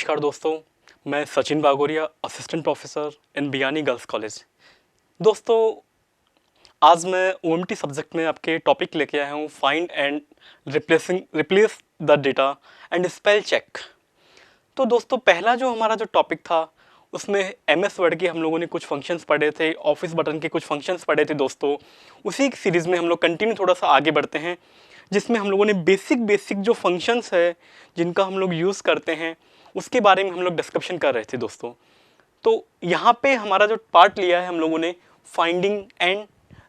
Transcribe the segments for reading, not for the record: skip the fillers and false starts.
नमस्कार दोस्तों, मैं Sachin Bagoria, assistant professor in Biyani girls college. दोस्तों, आज मैं ओएमटी सब्जेक्ट में आपके टॉपिक लेके आया हूँ, find and replace the data and spell check. तो दोस्तों, पहला जो हमारा जो टॉपिक था उसमें एमएस वर्ड के हम लोगों ने कुछ फंक्शंस पढ़े थे, ऑफिस बटन के कुछ फंक्शंस पढ़े थे दोस्तों। उसी सीरीज़ में हम लोग कंटिन्यू थोड़ा सा आगे बढ़ते हैं, जिसमें हम लोगों ने बेसिक जो फंक्शंस है जिनका हम लोग यूज़ करते हैं उसके बारे में हम लोग डिस्कशन कर रहे थे दोस्तों। तो यहाँ पे हमारा जो पार्ट लिया है हम लोगों ने फाइंडिंग एंड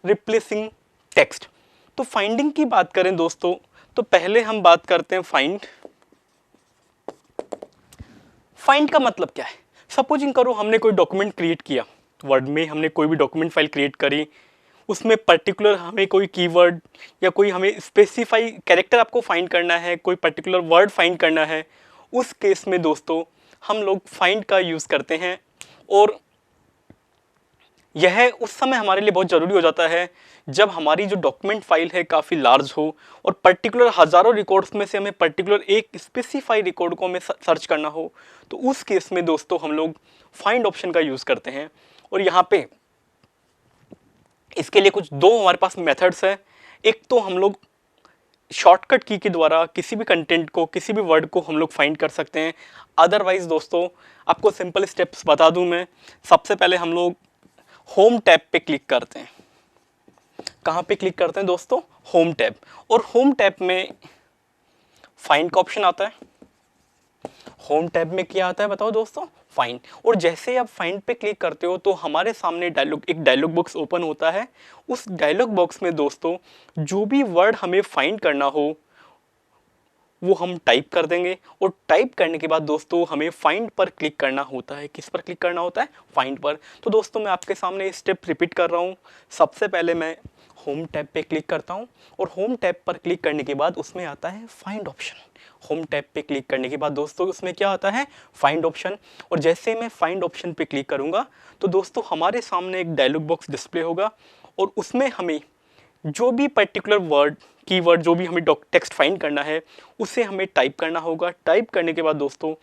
रिप्लेसिंग टेक्स्ट। तो फाइंडिंग की बात करें दोस्तों, तो पहले हम बात करते हैं फाइंड। फाइंड का मतलब क्या है? सपोजिंग करो हमने कोई डॉक्यूमेंट क्रिएट किया, वर्ड में हमने कोई भी डॉक्यूमेंट फाइल क्रिएट करी, उसमें पर्टिकुलर हमें कोई कीवर्ड या कोई हमें स्पेसिफाई कैरेक्टर आपको फाइंड करना है, कोई पर्टिकुलर वर्ड फाइंड करना है। उस केस में दोस्तों हम लोग फाइंड का यूज़ करते हैं, और यह उस समय हमारे लिए बहुत ज़रूरी हो जाता है जब हमारी जो डॉक्यूमेंट फाइल है काफ़ी लार्ज हो और पर्टिकुलर हज़ारों रिकॉर्ड्स में से हमें पर्टिकुलर एक स्पेसिफाई रिकॉर्ड को हमें सर्च करना हो। तो उस केस में दोस्तों हम लोग फाइंड ऑप्शन का यूज़ करते हैं। और यहाँ पे इसके लिए कुछ दो हमारे पास मेथड्स है। एक तो हम लोग शॉर्टकट की के द्वारा किसी भी कंटेंट को, किसी भी वर्ड को हम लोग फाइंड कर सकते हैं। अदरवाइज दोस्तों आपको सिंपल स्टेप्स बता दूं मैं। सबसे पहले हम लोग होम टैब पे क्लिक करते हैं। कहाँ पे क्लिक करते हैं दोस्तों? Home tab. और होम टैब में फाइंड का ऑप्शन आता है। होम टैब में क्या आता है बताओ दोस्तों? फाइंड। और जैसे ही आप फाइंड पे क्लिक करते हो तो हमारे सामने एक डायलॉग बॉक्स ओपन होता है। उस डायलॉग बॉक्स में दोस्तों जो भी वर्ड हमें फाइंड करना हो वो हम टाइप कर देंगे, और टाइप करने के बाद दोस्तों हमें फाइंड पर क्लिक करना होता है। किस पर क्लिक करना होता है? फाइंड पर। तो दोस्तों मैं आपके सामने स्टेप रिपीट कर रहा हूँ। सबसे पहले मैं होम टैब पे क्लिक करता हूँ, और होम टैब पर क्लिक करने के बाद उसमें आता है फाइंड ऑप्शन। होम टैब पे क्लिक करने के बाद दोस्तों उसमें क्या आता है? Find option. और जैसे मैं फाइंड ऑप्शन पे क्लिक करूँगा तो दोस्तों हमारे सामने एक डायलॉग बॉक्स डिस्प्ले होगा, और उसमें हमें जो भी पर्टिकुलर वर्ड, कीवर्ड, जो भी हमें टेक्स्ट फाइंड करना है उसे हमें टाइप करना होगा। टाइप करने के बाद दोस्तों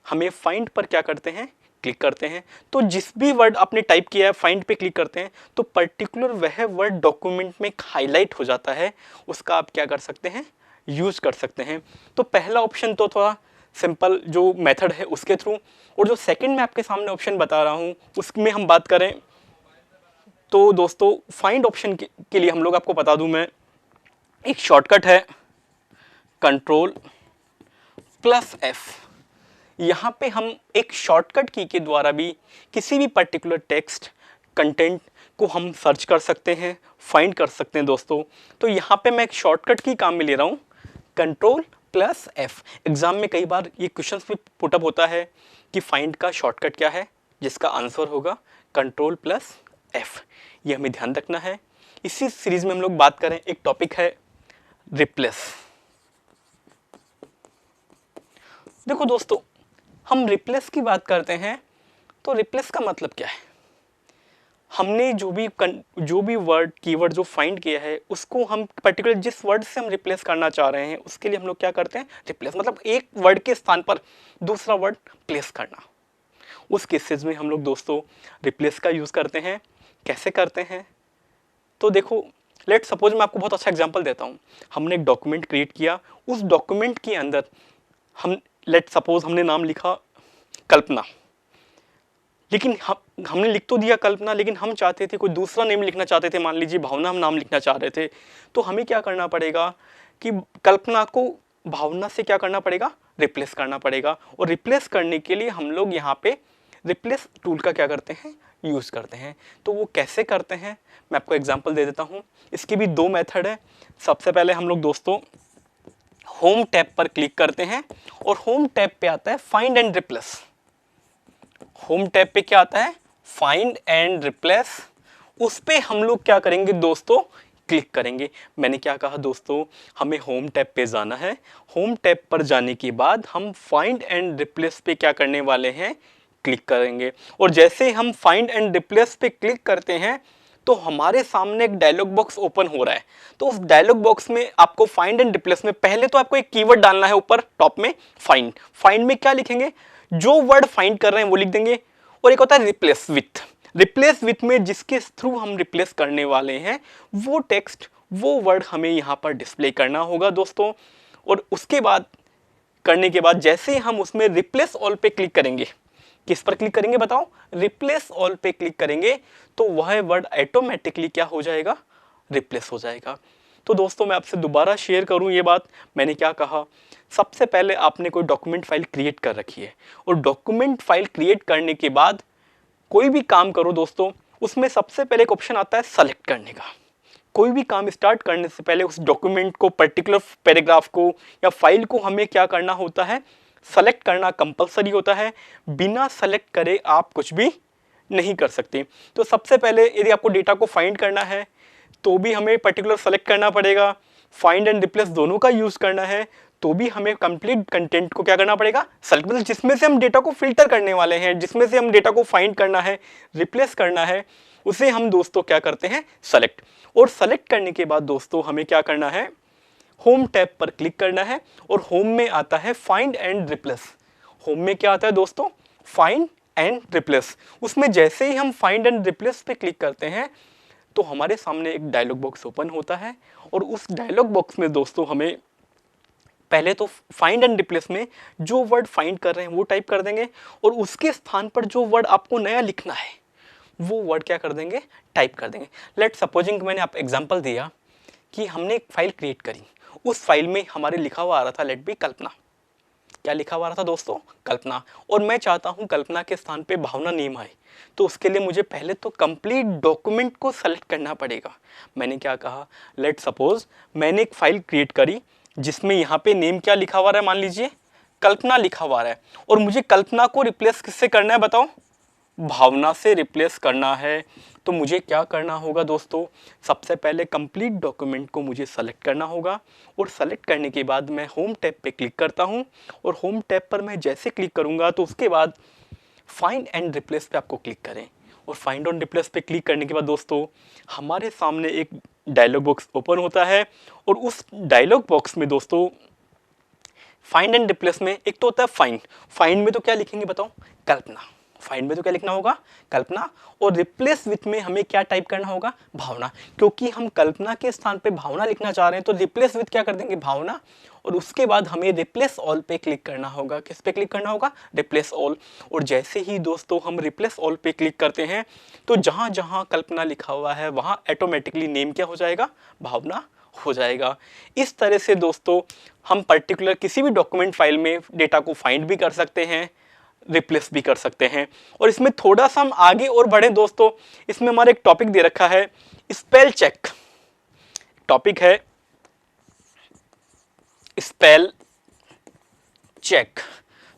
हमें फाइंड पर क्या करते हैं? क्लिक करते हैं। तो जिस भी वर्ड आपने टाइप किया है फाइंड पे क्लिक करते हैं तो पर्टिकुलर वह वर्ड डॉक्यूमेंट में हाईलाइट हो जाता है। उसका आप क्या कर सकते हैं? यूज कर सकते हैं। तो पहला ऑप्शन तो थोड़ा सिंपल जो मेथड है उसके थ्रू, और जो सेकंड मैं आपके सामने ऑप्शन बता रहा हूँ उसमें हम बात करें तो दोस्तों फाइंड ऑप्शन के लिए हम लोग, आपको बता दूं मैं, एक शॉर्टकट है Ctrl+F। यहाँ पे हम एक शॉर्टकट की के द्वारा भी किसी भी पर्टिकुलर टेक्स्ट कंटेंट को हम सर्च कर सकते हैं, फाइंड कर सकते हैं दोस्तों। तो यहाँ पे मैं एक शॉर्टकट की काम में ले रहा हूँ Ctrl+F। एग्जाम में कई बार ये क्वेश्चन भी पुटअप होता है कि फाइंड का शॉर्टकट क्या है, जिसका आंसर होगा Ctrl+F। ये हमें ध्यान रखना है। इसी सीरीज में हम लोग बात करें, एक टॉपिक है रिप्लेस। देखो दोस्तों, हम रिप्लेस की बात करते हैं तो रिप्लेस का मतलब क्या है? हमने जो भी वर्ड, कीवर्ड जो फाइंड किया है उसको हम पर्टिकुलर जिस वर्ड से हम रिप्लेस करना चाह रहे हैं उसके लिए हम लोग क्या करते हैं? रिप्लेस। मतलब एक वर्ड के स्थान पर दूसरा वर्ड प्लेस करना। उस केसेस में हम लोग दोस्तों रिप्लेस का यूज़ करते हैं। कैसे करते हैं? तो देखो, लेट सपोज मैं आपको बहुत अच्छा एग्जांपल देता हूँ। हमने एक डॉक्यूमेंट क्रिएट किया, उस डॉक्यूमेंट के अंदर हम लेट सपोज हमने नाम लिखा कल्पना, लेकिन हमने लिख तो दिया कल्पना, लेकिन हम चाहते थे कोई दूसरा नेम लिखना चाहते थे, मान लीजिए भावना हम नाम लिखना चाह रहे थे। तो हमें क्या करना पड़ेगा कि कल्पना को भावना से क्या करना पड़ेगा? रिप्लेस करना पड़ेगा। और रिप्लेस करने के लिए हम लोग यहाँ पे रिप्लेस टूल का क्या करते हैं? यूज़ करते हैं। तो वो कैसे करते हैं मैं आपको एग्जांपल दे देता हूँ। इसके भी दो मेथड है। सबसे पहले हम लोग दोस्तों होम टैब पर क्लिक करते हैं, और होम टैब पे आता है find and replace. Home tab पे क्या आता है? Find and replace. उस पे हम लोग क्या करेंगे दोस्तों? क्लिक करेंगे। मैंने क्या कहा दोस्तों? हमें होम टैब पे जाना है। होम टैब पर जाने के बाद हम फाइंड एंड रिप्लेस पे क्या करने वाले हैं? क्लिक करेंगे। और जैसे हम फाइंड एंड रिप्लेस पे क्लिक करते हैं तो हमारे सामने एक डायलॉग बॉक्स ओपन हो रहा है। तो उस डायलॉग बॉक्स में आपको फाइंड एंड रिप्लेस में पहले तो आपको एक कीवर्ड डालना है ऊपर टॉप में, फाइंड। फाइंड में क्या लिखेंगे? जो वर्ड फाइंड कर रहे हैं वो लिख देंगे। और एक होता है रिप्लेस विथ। रिप्लेस विथ में जिसके थ्रू हम रिप्लेस करने वाले हैं वो टेक्स्ट, वो वर्ड हमें यहाँ पर डिस्प्ले करना होगा दोस्तों। और उसके बाद करने के बाद जैसे हम उसमें रिप्लेस ऑल पे क्लिक करेंगे, किस पर क्लिक करेंगे बताओ, रिप्लेस ऑल पे क्लिक करेंगे, तो वह वर्ड ऑटोमेटिकली क्या हो जाएगा, रिप्लेस हो जाएगा। तो दोस्तों मैं आपसे दोबारा शेयर करूं ये बात, मैंने क्या कहा, सबसे पहले आपने कोई डॉक्यूमेंट फाइल क्रिएट कर रखी है, और डॉक्यूमेंट फाइल क्रिएट करने के बाद कोई भी काम करो दोस्तों, उसमें सबसे पहले एक ऑप्शन आता है सेलेक्ट करने का। कोई भी काम स्टार्ट करने से पहले उस डॉक्यूमेंट को, पर्टिकुलर पैराग्राफ को या फाइल को हमें क्या करना होता है, सेलेक्ट करना कंपलसरी होता है। बिना सेलेक्ट करे आप कुछ भी नहीं कर सकते। तो सबसे पहले यदि आपको डेटा को फाइंड करना है तो भी हमें पर्टिकुलर सेलेक्ट करना पड़ेगा, फाइंड एंड रिप्लेस दोनों का यूज करना है तो भी हमें कंप्लीट कंटेंट को क्या करना पड़ेगा, सेलेक्ट। मतलब जिसमें से हम डेटा को फिल्टर करने वाले हैं, जिसमें से हम डेटा को फाइंड करना है, रिप्लेस करना है, उसे हम दोस्तों क्या करते हैं, सेलेक्ट। और सेलेक्ट करने के बाद दोस्तों हमें क्या करना है, होम टैब पर क्लिक करना है, और होम में आता है फाइंड एंड रिप्लेस। होम में क्या आता है दोस्तों, फाइंड एंड रिप्लेस। उसमें जैसे ही हम फाइंड एंड रिप्लेस पे क्लिक करते हैं तो हमारे सामने एक डायलॉग बॉक्स ओपन होता है, और उस डायलॉग बॉक्स में दोस्तों हमें पहले तो फाइंड एंड रिप्लेस में जो वर्ड फाइंड कर रहे हैं वो टाइप कर देंगे, और उसके स्थान पर जो वर्ड आपको नया लिखना है वो वर्ड क्या कर देंगे, टाइप कर देंगे। लेट सपोजिंग मैंने आप एग्जांपल दिया कि हमने एक फाइल क्रिएट करी, उस फाइल में हमारे लिखा हुआ आ रहा था लेट बी कल्पना। क्या लिखा हुआ आ रहा था दोस्तों, कल्पना। और मैं चाहता हूं कल्पना के स्थान पे भावना नेम आए, तो उसके लिए मुझे पहले तो कंप्लीट डॉक्यूमेंट को सेलेक्ट करना पड़ेगा। मैंने क्या कहा, लेट सपोज मैंने एक फाइल क्रिएट करी जिसमें यहाँ पे नेम क्या लिखा हुआ है, मान लीजिए कल्पना लिखा हुआ है, और मुझे कल्पना को रिप्लेस किससे करना है बताओ, भावना से रिप्लेस करना है। तो मुझे क्या करना होगा दोस्तों, सबसे पहले कंप्लीट डॉक्यूमेंट को मुझे सेलेक्ट करना होगा, और सेलेक्ट करने के बाद मैं होम टैब पे क्लिक करता हूं, और होम टैब पर मैं जैसे क्लिक करूंगा तो उसके बाद फाइंड एंड रिप्लेस पे आपको क्लिक करें। और फाइंड एंड रिप्लेस पे क्लिक करने के बाद दोस्तों हमारे सामने एक डायलॉग बॉक्स ओपन होता है, और उस डायलॉग बॉक्स में दोस्तों फाइंड एंड रिप्लेस में एक तो होता है फाइंड। फाइंड में तो क्या लिखेंगे बताओ, कल्पना। फाइंड में तो क्या लिखना होगा, कल्पना। और रिप्लेस विथ में हमें क्या टाइप करना होगा, भावना। क्योंकि हम कल्पना के स्थान पे भावना लिखना चाह रहे हैं तो रिप्लेस विथ क्या कर देंगे, भावना। और उसके बाद हमें रिप्लेस ऑल पे क्लिक करना होगा। किस पे क्लिक करना होगा, रिप्लेस ऑल। और जैसे ही दोस्तों हम रिप्लेस ऑल पे क्लिक करते हैं तो जहां जहां कल्पना लिखा हुआ है वहां ऑटोमेटिकली नेम क्या हो जाएगा, भावना हो जाएगा। इस तरह से दोस्तों हम पर्टिकुलर किसी भी डॉक्यूमेंट फाइल में डेटा को फाइंड भी कर सकते हैं, रिप्लेस भी कर सकते हैं। और इसमें थोड़ा सा हम आगे और बढ़े दोस्तों, इसमें हमारा एक टॉपिक दे रखा है स्पेल चेक। टॉपिक है स्पेल चेक।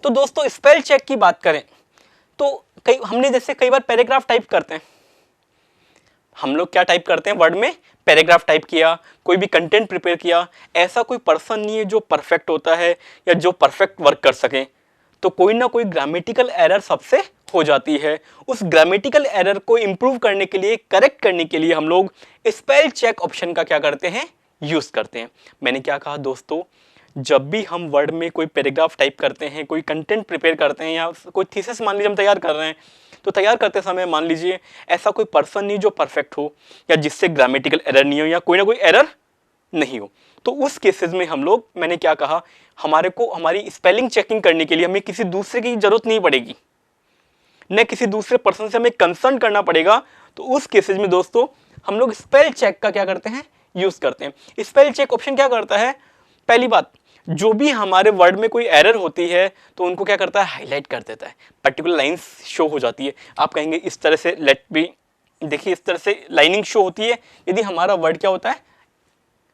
तो दोस्तों स्पेल चेक की बात करें तो हमने जैसे कई बार पैराग्राफ टाइप करते हैं, हम लोग क्या टाइप करते हैं, वर्ड में पैराग्राफ टाइप किया, कोई भी कंटेंट प्रिपेयर किया। ऐसा कोई पर्सन नहीं है जो परफेक्ट होता है या जो परफेक्ट वर्क कर सके, तो कोई ना कोई ग्रामेटिकल एरर सबसे हो जाती है। उस ग्रामेटिकल एरर को इंप्रूव करने के लिए, करेक्ट करने के लिए हम लोग स्पेल चेक ऑप्शन का क्या करते हैं, यूज करते हैं। मैंने क्या कहा दोस्तों, जब भी हम वर्ड में कोई पैराग्राफ टाइप करते हैं, कोई कंटेंट प्रिपेयर करते हैं, या कोई थीसिस मान लीजिए हम तैयार कर रहे हैं, तो तैयार करते समय मान लीजिए ऐसा कोई पर्सन नहीं जो परफेक्ट हो या जिससे ग्रामेटिकल एरर नहीं हो या कोई ना कोई एरर नहीं हो, तो उस केसेस में हम लोग, मैंने क्या कहा, हमारे को हमारी स्पेलिंग चेकिंग करने के लिए हमें किसी दूसरे की जरूरत नहीं पड़ेगी, न किसी दूसरे पर्सन से हमें कंसर्न करना पड़ेगा। तो उस केसेस में दोस्तों हम लोग स्पेल चेक का क्या करते हैं, यूज करते हैं। स्पेल चेक ऑप्शन क्या करता है, पहली बात, जो भी हमारे वर्ड में कोई एरर होती है तो उनको क्या करता है, हाईलाइट कर देता है, पर्टिकुलर लाइंस शो हो जाती है। आप कहेंगे इस तरह से, लेट बी, देखिए इस तरह से लाइनिंग शो होती है यदि हमारा वर्ड क्या होता है,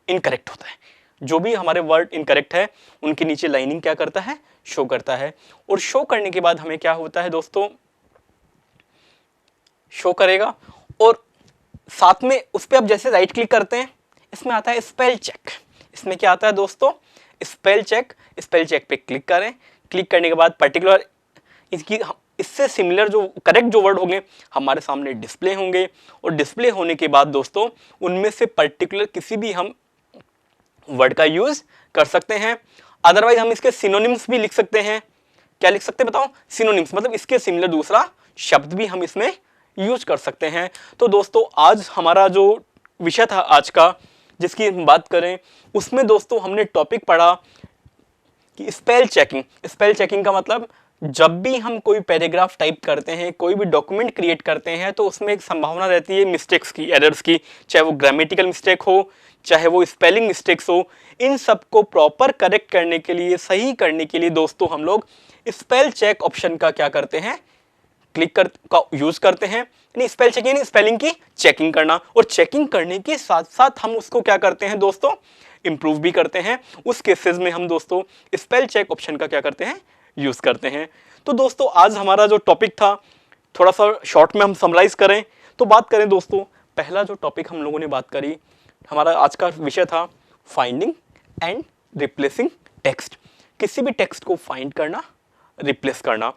इनकरेक्ट होता है। जो भी हमारे वर्ड इनकरेक्ट है उनके नीचे लाइनिंग क्या करता है, शो करता है। और शो करने के बाद हमें क्या होता है दोस्तों, शो करेगा, और साथ में उस पर आप जैसे राइट क्लिक करते हैं, इसमें आता है स्पेल चेक। इसमें क्या आता है दोस्तों, स्पेल चेक। स्पेल चेक पे क्लिक करें, क्लिक करने के बाद पर्टिकुलर इससे सिमिलर जो करेक्ट जो वर्ड होंगे हमारे सामने डिस्प्ले होंगे, और डिस्प्ले होने के बाद दोस्तों उनमें से पर्टिकुलर किसी भी हम वर्ड का यूज कर सकते हैं। अदरवाइज हम इसके सिनोनिम्स भी लिख सकते हैं, क्या लिख सकते हैं बताओ, सिनोनिम्स, मतलब इसके सिमिलर दूसरा शब्द भी हम इसमें यूज कर सकते हैं। तो दोस्तों आज हमारा जो विषय था आज का जिसकी हम बात करें, उसमें दोस्तों हमने टॉपिक पढ़ा कि स्पेल चेकिंग। स्पेल चेकिंग का मतलब जब भी हम कोई पैराग्राफ टाइप करते हैं, कोई भी डॉक्यूमेंट क्रिएट करते हैं, तो उसमें एक संभावना रहती है मिस्टेक्स की, एरर्स की, चाहे वो ग्रामेटिकल मिस्टेक हो, चाहे वो स्पेलिंग मिस्टेक्स हो। इन सबको प्रॉपर करेक्ट करने के लिए, सही करने के लिए दोस्तों हम लोग स्पेल चेक ऑप्शन का क्या करते हैं, क्लिक कर का यूज करते हैं। यानी स्पेल चेकिंग यानी स्पेलिंग की चेकिंग करना, और चेकिंग करने के साथ साथ हम उसको क्या करते हैं दोस्तों, इंप्रूव भी करते हैं। उस केसेस में हम दोस्तों स्पेल चेक ऑप्शन का क्या करते हैं, यूज करते हैं। तो दोस्तों आज हमारा जो टॉपिक था, थोड़ा सा शॉर्ट में हम समराइज करें तो बात करें दोस्तों, पहला जो टॉपिक हम लोगों ने बात करी, हमारा आज का विषय था फाइंडिंग एंड रिप्लेसिंग टेक्स्ट। किसी भी टेक्स्ट को फाइंड करना, रिप्लेस करना,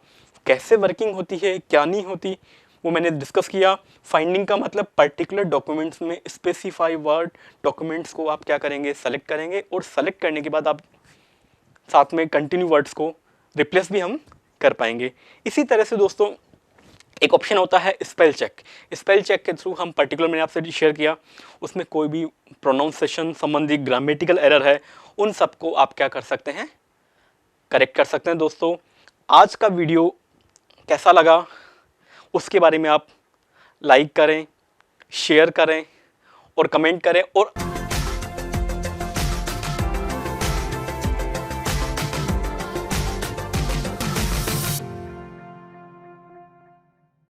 कैसे वर्किंग होती है, क्या नहीं होती, वो मैंने डिस्कस किया। फाइंडिंग का मतलब पर्टिकुलर डॉक्यूमेंट्स में स्पेसिफाई वर्ड डॉक्यूमेंट्स को आप क्या करेंगे, सेलेक्ट करेंगे, और सेलेक्ट करने के बाद आप साथ में कंटिन्यू वर्ड्स को रिप्लेस भी हम कर पाएंगे। इसी तरह से दोस्तों एक ऑप्शन होता है स्पेल चेक। स्पेल चेक के थ्रू हम पर्टिकुलर, मैंने आपसे शेयर किया, उसमें कोई भी प्रोनाउंसिएशन संबंधी ग्रामेटिकल एरर है, उन सबको आप क्या कर सकते हैं, करेक्ट कर सकते हैं। दोस्तों आज का वीडियो कैसा लगा उसके बारे में आप लाइक करें, शेयर करें और कमेंट करें, और